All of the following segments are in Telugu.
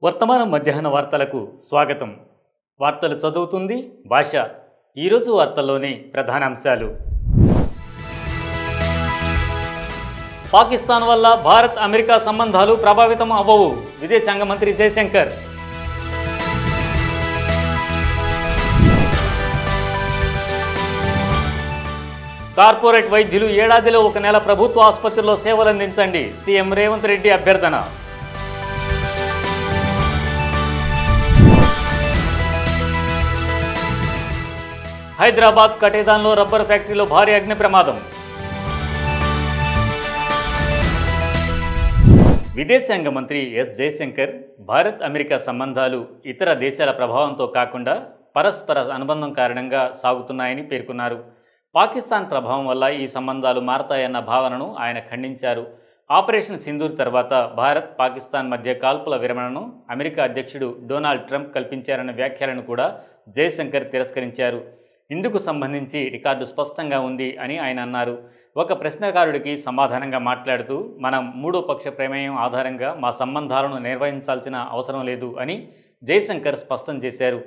వర్తమానం మధ్యాహ్న వార్తలకు స్వాగతం. వార్తలు చదువుతుంది భాష. ఈరోజు వార్తల్లోని ప్రధానాంశాలు: పాకిస్తాన్ వల్ల భారత్ అమెరికా సంబంధాలు ప్రభావితం అవ్వవు, విదేశాంగ మంత్రి జయశంకర్. కార్పొరేట్ వైద్యులు ఏడాదిలో 1 నెల ప్రభుత్వ ఆసుపత్రిలో సేవలందించండి, సీఎం రేవంత్ రెడ్డి అభ్యర్థన. హైదరాబాద్ కటేదాన్లో రబ్బర్ ఫ్యాక్టరీలో భారీ అగ్ని ప్రమాదం. విదేశాంగ మంత్రి ఎస్ జయశంకర్ భారత్ అమెరికా సంబంధాలు ఇతర దేశాల ప్రభావంతో కాకుండా పరస్పర అనుబంధం కారణంగా సాగుతున్నాయని పేర్కొన్నారు. పాకిస్తాన్ ప్రభావం వల్ల ఈ సంబంధాలు మారతాయన్న భావనను ఆయన ఖండించారు. ఆపరేషన్ సింధూర్ తర్వాత భారత్ పాకిస్తాన్ మధ్య కాల్పుల విరమణను అమెరికా అధ్యక్షుడు డొనాల్డ్ ట్రంప్ కల్పించారన్న వ్యాఖ్యలను కూడా జయశంకర్ తిరస్కరించారు. ఇందుకు సంబంధించి రికార్డు స్పష్టంగా ఉంది అని ఆయన అన్నారు. ఒక ప్రశ్నకారుడికి సమాధానంగా మాట్లాడుతూ, మనం మూడో పక్ష ప్రమేయం ఆధారంగా మా సంబంధాలను నిర్వహించాల్సిన అవసరం లేదు అని జయశంకర్ స్పష్టం చేశారు.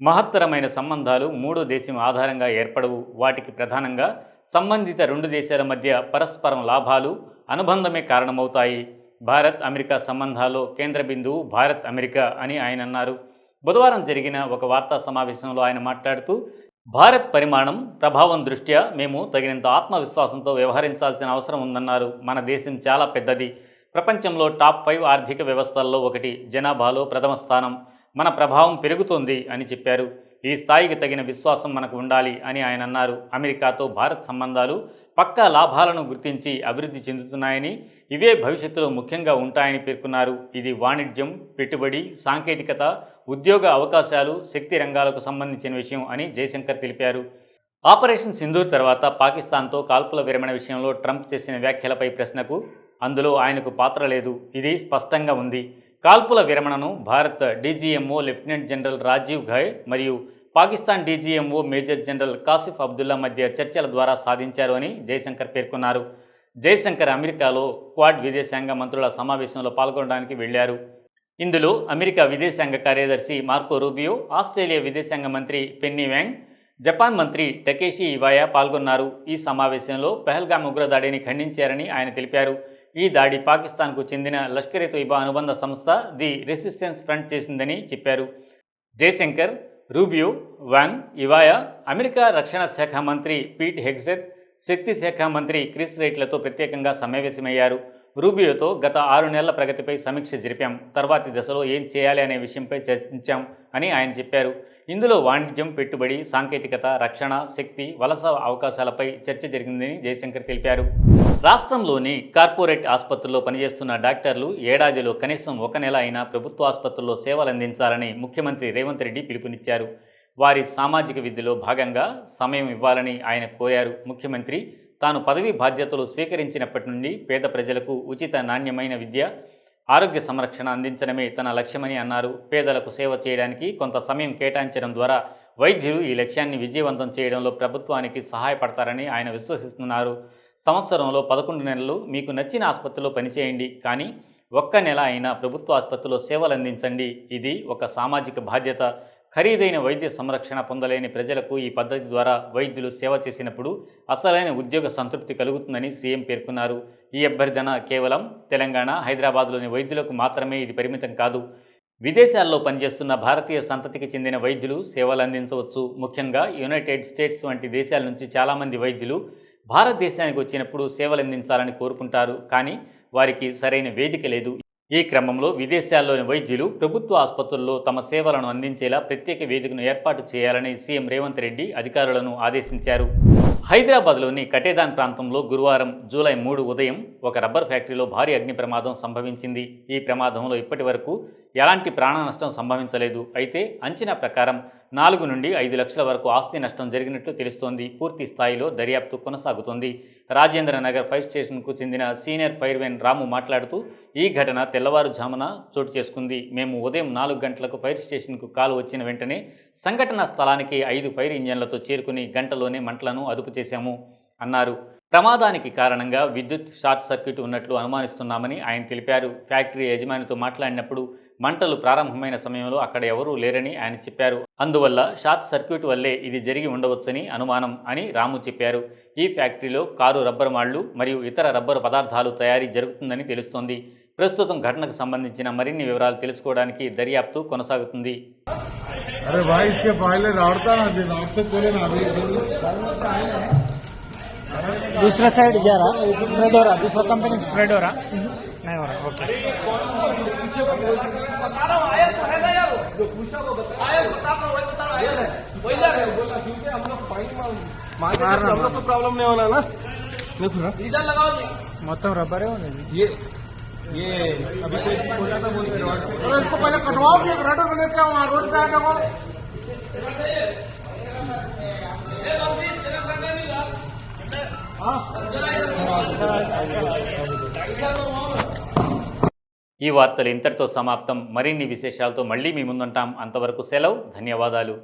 మహత్తరమైన సంబంధాలు మూడో దేశం ఆధారంగా ఏర్పడవు. వాటికి ప్రధానంగా సంబంధిత 2 దేశాల మధ్య పరస్పరం లాభాలు, అనుబంధమే కారణమవుతాయి. భారత్ అమెరికా సంబంధాల్లో కేంద్ర బిందువు భారత్ అమెరికా అని ఆయన అన్నారు. బుధవారం జరిగిన ఒక వార్తా సమావేశంలో ఆయన మాట్లాడుతూ, భారత్ పరిమాణం, ప్రభావం దృష్ట్యా మేము తగినంత ఆత్మవిశ్వాసంతో వ్యవహరించాల్సిన అవసరం ఉందన్నారు. మన దేశం చాలా పెద్దది, ప్రపంచంలో టాప్ 5 ఆర్థిక వ్యవస్థల్లో ఒకటి, జనాభాలో ప్రథమ స్థానం. మన ప్రభావం పెరుగుతోంది అని చెప్పారు. ఈ స్థాయికి తగిన విశ్వాసం మనకు ఉండాలి అని ఆయన అన్నారు. అమెరికాతో భారత్ సంబంధాలు పక్కా లాభాలను గుర్తించి అభివృద్ధి చెందుతున్నాయని, ఇవే భవిష్యత్తులో ముఖ్యంగా ఉంటాయని పేర్కొన్నారు. ఇది వాణిజ్యం, పెట్టుబడి, సాంకేతికత, ఉద్యోగ అవకాశాలు, శక్తి రంగాలకు సంబంధించిన విషయం అని జయశంకర్ తెలిపారు. ఆపరేషన్ సింధూర్ తర్వాత పాకిస్తాన్తో కాల్పుల విరమణ విషయంలో ట్రంప్ చేసిన వ్యాఖ్యలపై ప్రశ్నకు, అందులో ఆయనకు పాత్ర లేదు, ఇది స్పష్టంగా ఉంది. కాల్పుల విరమణను Bharat DGMO lieutenant general Rajiv Ghai మరియు Pakistan DGMO major general Kashif Abdullah మధ్య చర్చల ద్వారా సాధించారు అని జయశంకర్ పేర్కొన్నారు. జయశంకర్ అమెరికాలో క్వాడ్ విదేశాంగ మంత్రుల సమావేశంలో పాల్గొనడానికి వెళ్లారు. ఇందులో అమెరికా విదేశాంగ కార్యదర్శి మార్కో రూబియో, ఆస్ట్రేలియా విదేశాంగ మంత్రి పెన్నీ వ్యాంగ్, జపాన్ మంత్రి టకేషి ఇవాయా పాల్గొన్నారు. ఈ సమావేశంలో పెహల్గామ్ ఉగ్రదాడిని ఖండించారని ఆయన తెలిపారు. ఈ దాడి పాకిస్తాన్కు చెందిన లష్కర్-ఎ-తోయిబా అనుబంధ సంస్థ ది రెసిస్టెన్స్ ఫ్రంట్ చేసిందని చెప్పారు. జయశంకర్, రూబియో, వాంగ్, ఇవాయా అమెరికా రక్షణ శాఖ మంత్రి పీట్ హెగ్సెత్, శక్తి శాఖ మంత్రి క్రిస్ రైట్లతో ప్రత్యేకంగా సమావేశమయ్యారు. రూబియోతో గత 6 నెలల ప్రగతిపై సమీక్ష జరిపాం, తర్వాతి దశలో ఏం చేయాలి అనే విషయంపై చర్చించాం అని ఆయన చెప్పారు. ఇందులో వాణిజ్యం, పెట్టుబడి, సాంకేతికత, రక్షణ, శక్తి, వలస అవకాశాలపై చర్చ జరిగిందని జయశంకర్ తెలిపారు. రాష్ట్రంలోని కార్పొరేట్ ఆసుపత్రుల్లో పనిచేస్తున్న డాక్టర్లు ఏడాదిలో కనీసం 1 నెల అయినా ప్రభుత్వ ఆసుపత్రుల్లో సేవలందించాలని ముఖ్యమంత్రి రేవంత్ రెడ్డి పిలుపునిచ్చారు. వారి సామాజిక విధిలో భాగంగా సమయం ఇవ్వాలని ఆయన కోరారు. ముఖ్యమంత్రి తాను పదవీ బాధ్యతలు స్వీకరించినప్పటి నుండి పేద ప్రజలకు ఉచిత, నాణ్యమైన విద్య, ఆరోగ్య సంరక్షణ అందించడమే తన లక్ష్యమని అన్నారు. పేదలకు సేవ చేయడానికి కొంత సమయం కేటాయించడం ద్వారా వైద్యులు ఈ లక్ష్యాన్ని విజయవంతం చేయడంలో ప్రభుత్వానికి సహాయపడతారని ఆయన విశ్వసిస్తున్నారు. సంవత్సరంలో 11 నెలలు మీకు నచ్చిన ఆసుపత్రిలో పనిచేయండి, కానీ 1 నెల అయినా ప్రభుత్వ ఆసుపత్రిలో సేవలందించండి. ఇది ఒక సామాజిక బాధ్యత. ఖరీదైన వైద్య సంరక్షణ పొందలేని ప్రజలకు ఈ పద్ధతి ద్వారా వైద్యులు సేవ చేసినప్పుడు అసలైన ఉద్యోగ సంతృప్తి కలుగుతుందని సీఎం పేర్కొన్నారు. ఈ అభ్యర్థన కేవలం తెలంగాణ, హైదరాబాద్లోని వైద్యులకు మాత్రమే ఇది పరిమితం కాదు. విదేశాల్లో పనిచేస్తున్న భారతీయ సంతతికి చెందిన వైద్యులు సేవలు అందించవచ్చు. ముఖ్యంగా యునైటెడ్ స్టేట్స్ వంటి దేశాల నుంచి చాలామంది వైద్యులు భారతదేశానికి వచ్చినప్పుడు సేవలందించాలని కోరుకుంటారు, కానీ వారికి సరైన వేదిక లేదు. ఈ క్రమంలో విదేశాల్లోని వైద్యులు ప్రభుత్వ ఆసుపత్రుల్లో తమ సేవలను అందించేలా ప్రత్యేక వేదికను ఏర్పాటు చేయాలని సీఎం రేవంత్ రెడ్డి అధికారులను ఆదేశించారు. హైదరాబాద్లోని కటేదాన్ ప్రాంతంలో గురువారం జూలై 3 ఉదయం ఒక రబ్బర్ ఫ్యాక్టరీలో భారీ అగ్ని ప్రమాదం సంభవించింది. ఈ ప్రమాదంలో ఇప్పటి వరకు ఎలాంటి ప్రాణ నష్టం సంభవించలేదు. అయితే అంచనా ప్రకారం 4 నుండి 5 లక్షల వరకు ఆస్తి నష్టం జరిగినట్లు తెలుస్తోంది. పూర్తి స్థాయిలో దర్యాప్తు కొనసాగుతోంది. రాజేంద్ర నగర్ ఫైర్ స్టేషన్కు చెందిన సీనియర్ ఫైర్మెన్ రాము మాట్లాడుతూ, ఈ ఘటన తెల్లవారుజామున చోటు చేసుకుంది. మేము ఉదయం 4 గంటలకు ఫైర్ స్టేషన్కు కాల్ వచ్చిన వెంటనే సంఘటనా స్థలానికి 5 ఫైర్ ఇంజన్లతో చేరుకుని గంటలోనే మంటలను అదుపు చేశాము అన్నారు. ప్రమాదానికి కారణంగా విద్యుత్ షార్ట్ సర్క్యూట్ ఉన్నట్లు అనుమానిస్తున్నామని ఆయన తెలిపారు. ఫ్యాక్టరీ యజమానితో మాట్లాడినప్పుడు మంటలు ప్రారంభమైన సమయంలో అక్కడ ఎవరూ లేరని ఆయన చెప్పారు. అందువల్ల షార్ట్ సర్క్యూట్ వల్లే ఇది జరిగి ఉండవచ్చని అనుమానం అని రాము చెప్పారు. ఈ ఫ్యాక్టరీలో కారు రబ్బరు మాళ్లు మరియు ఇతర రబ్బరు పదార్థాలు తయారీ జరుగుతుందని తెలుస్తోంది. ప్రస్తుతం ఘటనకు సంబంధించిన మరిన్ని వివరాలు తెలుసుకోవడానికి దర్యాప్తు కొనసాగుతుంది. अरे भाई इसके पहले राउंड ना जी राउंड से पहले ना अभी दूसरा साइड जा रहा स्प्रेड हो रहा दूसरा कंपनी स्प्रेड हो रहा नहीं हो रहा ओके हम लोग को प्रॉब्लम नहीं होना ना देखो ना डीजल लगाओ जी మొత్తం రబ్బరే ఉంది ये अभी कोई बोला था बोल अरे इसको पहले कटवाओ फिर रेड को लेके आओ वहाँ रोड पे आके वो ఈ వార్తలు ఇంతటితో సమాప్తం. మరిన్ని విశేషాలతో మళ్ళీ మీ ముందుంటాం. అంతవరకు సెలవు. ధన్యవాదాలు.